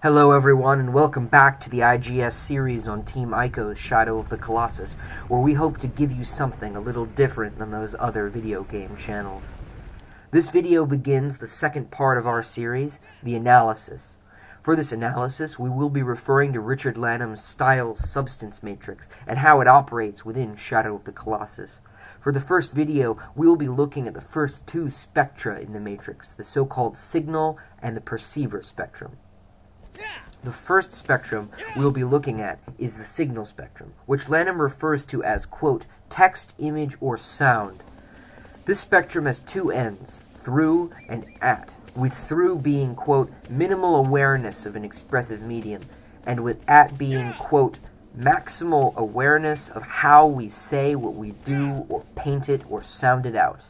Hello everyone, and welcome back to the IGS series on Team Ico's Shadow of the Colossus, where we hope to give you something a little different than those other video game channels. This video begins the second part of our series, the analysis. For this analysis, we will be referring to Richard Lanham's Styles substance matrix and how it operates within Shadow of the Colossus. For the first video, we will be looking at the first two spectra in the matrix, the so-called signal and the perceiver spectrum. The first spectrum we'll be looking at is the signal spectrum, which Lanham refers to as, quote, text, image, or sound. This spectrum has two ends, through and at, with through being, quote, minimal awareness of an expressive medium, and with at being, quote, maximal awareness of how we say what we do or paint it or sound it out.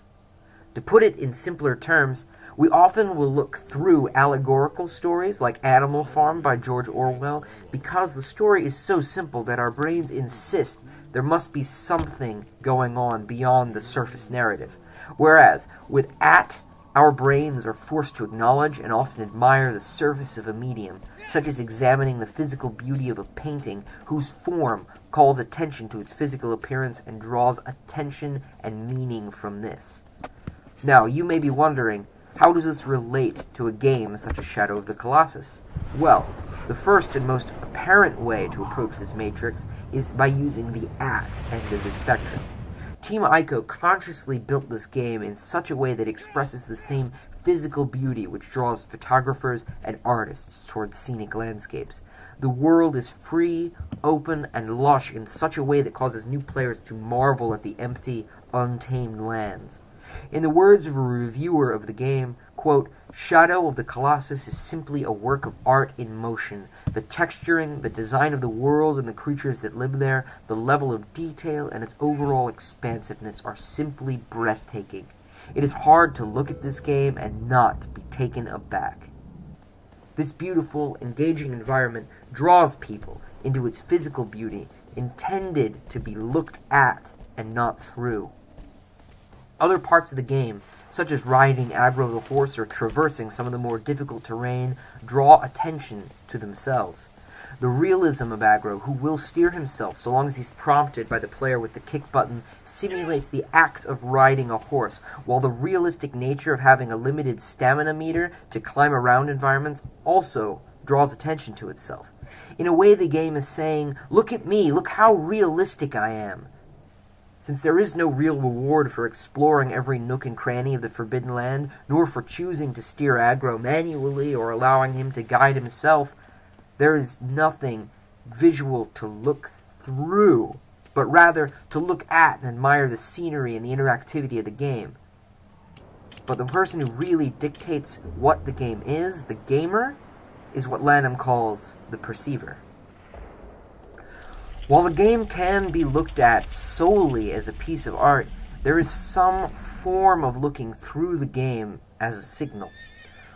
To put it in simpler terms, we often will look through allegorical stories like Animal Farm by George Orwell because the story is so simple that our brains insist there must be something going on beyond the surface narrative. Whereas, with at, our brains are forced to acknowledge and often admire the surface of a medium, such as examining the physical beauty of a painting whose form calls attention to its physical appearance and draws attention and meaning from this. Now, you may be wondering, how does this relate to a game such as Shadow of the Colossus? Well, the first and most apparent way to approach this matrix is by using the at end of the spectrum. Team Ico consciously built this game in such a way that expresses the same physical beauty which draws photographers and artists towards scenic landscapes. The world is free, open, and lush in such a way that causes new players to marvel at the empty, untamed lands. In the words of a reviewer of the game, quote, Shadow of the Colossus is simply a work of art in motion. The texturing, the design of the world and the creatures that live there, the level of detail, and its overall expansiveness are simply breathtaking. It is hard to look at this game and not be taken aback. This beautiful, engaging environment draws people into its physical beauty, intended to be looked at and not through. Other parts of the game, such as riding Aggro the horse or traversing some of the more difficult terrain, draw attention to themselves. The realism of Aggro, who will steer himself so long as he's prompted by the player with the kick button, simulates the act of riding a horse, while the realistic nature of having a limited stamina meter to climb around environments also draws attention to itself. In a way, the game is saying, look at me, look how realistic I am. Since there is no real reward for exploring every nook and cranny of the Forbidden Land, nor for choosing to steer Aggro manually or allowing him to guide himself, there is nothing visual to look through, but rather to look at and admire the scenery and the interactivity of the game. But the person who really dictates what the game is, the gamer, is what Lanham calls the perceiver. While the game can be looked at solely as a piece of art, there is some form of looking through the game as a signal.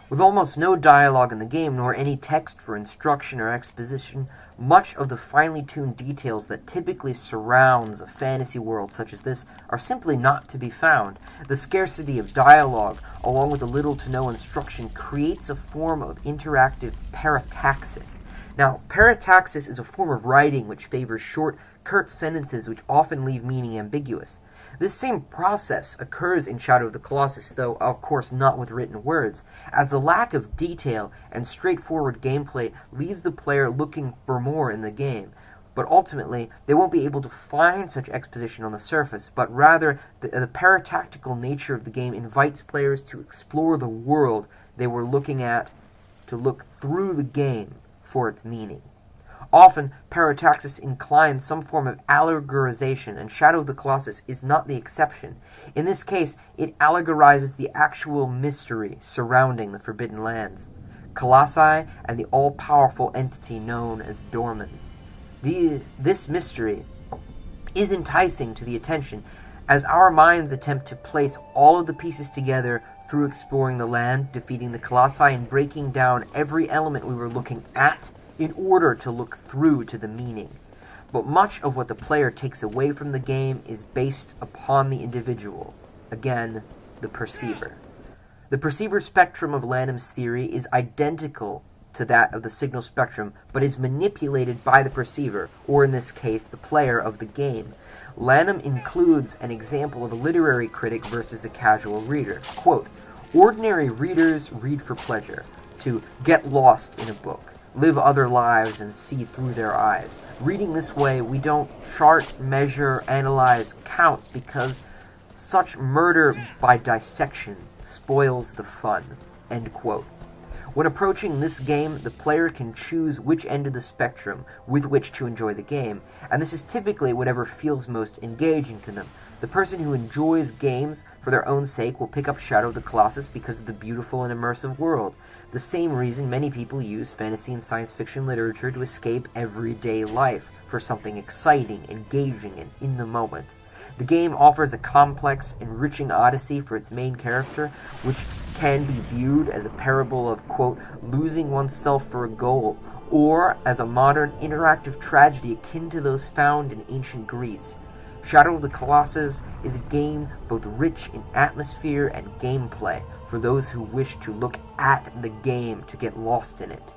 With almost no dialogue in the game, nor any text for instruction or exposition, much of the finely tuned details that typically surrounds a fantasy world such as this are simply not to be found. The scarcity of dialogue, along with the little to no instruction, creates a form of interactive parataxis. Now, parataxis is a form of writing which favors short, curt sentences which often leave meaning ambiguous. This same process occurs in Shadow of the Colossus, though of course not with written words, as the lack of detail and straightforward gameplay leaves the player looking for more in the game. But ultimately, they won't be able to find such exposition on the surface, but rather the paratactical nature of the game invites players to explore the world they were looking at, to look through the game for its meaning. Often, parataxis inclines some form of allegorization, and Shadow of the Colossus is not the exception. In this case, it allegorizes the actual mystery surrounding the Forbidden Lands, Colossi, and the all-powerful entity known as Dorman. This mystery is enticing to the attention, as our minds attempt to place all of the pieces together through exploring the land, defeating the Colossi, and breaking down every element we were looking at in order to look through to the meaning. But much of what the player takes away from the game is based upon the individual. Again, the perceiver. The perceiver spectrum of Lanham's theory is identical to that of the signal spectrum, but is manipulated by the perceiver, or in this case, the player of the game. Lanham includes an example of a literary critic versus a casual reader. Quote, "Ordinary readers read for pleasure, to get lost in a book, live other lives and see through their eyes. Reading this way, we don't chart, measure, analyze, count, because such murder by dissection spoils the fun." End quote. When approaching this game, the player can choose which end of the spectrum with which to enjoy the game, and this is typically whatever feels most engaging to them. The person who enjoys games for their own sake will pick up Shadow of the Colossus because of the beautiful and immersive world. The same reason many people use fantasy and science fiction literature to escape everyday life for something exciting, engaging, and in the moment. The game offers a complex, enriching odyssey for its main character, which can be viewed as a parable of, quote, losing oneself for a goal, or as a modern interactive tragedy akin to those found in ancient Greece. Shadow of the Colossus is a game both rich in atmosphere and gameplay for those who wish to look at the game to get lost in it,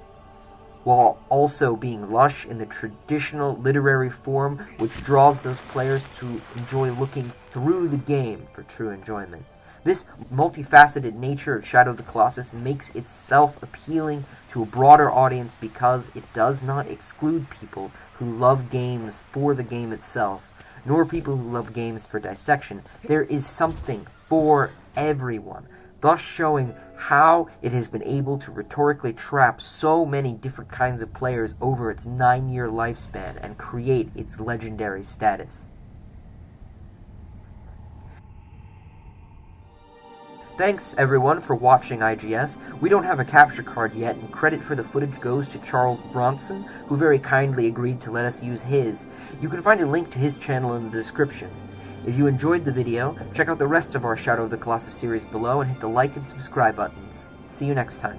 while also being lush in the traditional literary form which draws those players to enjoy looking through the game for true enjoyment. This multifaceted nature of Shadow of the Colossus makes itself appealing to a broader audience because it does not exclude people who love games for the game itself, nor people who love games for dissection. There is something for everyone, thus showing how it has been able to rhetorically trap so many different kinds of players over its 9-year lifespan and create its legendary status. Thanks, everyone, for watching IGS. We don't have a capture card yet, and credit for the footage goes to Charles Bronson, who very kindly agreed to let us use his. You can find a link to his channel in the description. If you enjoyed the video, check out the rest of our Shadow of the Colossus series below and hit the like and subscribe buttons. See you next time.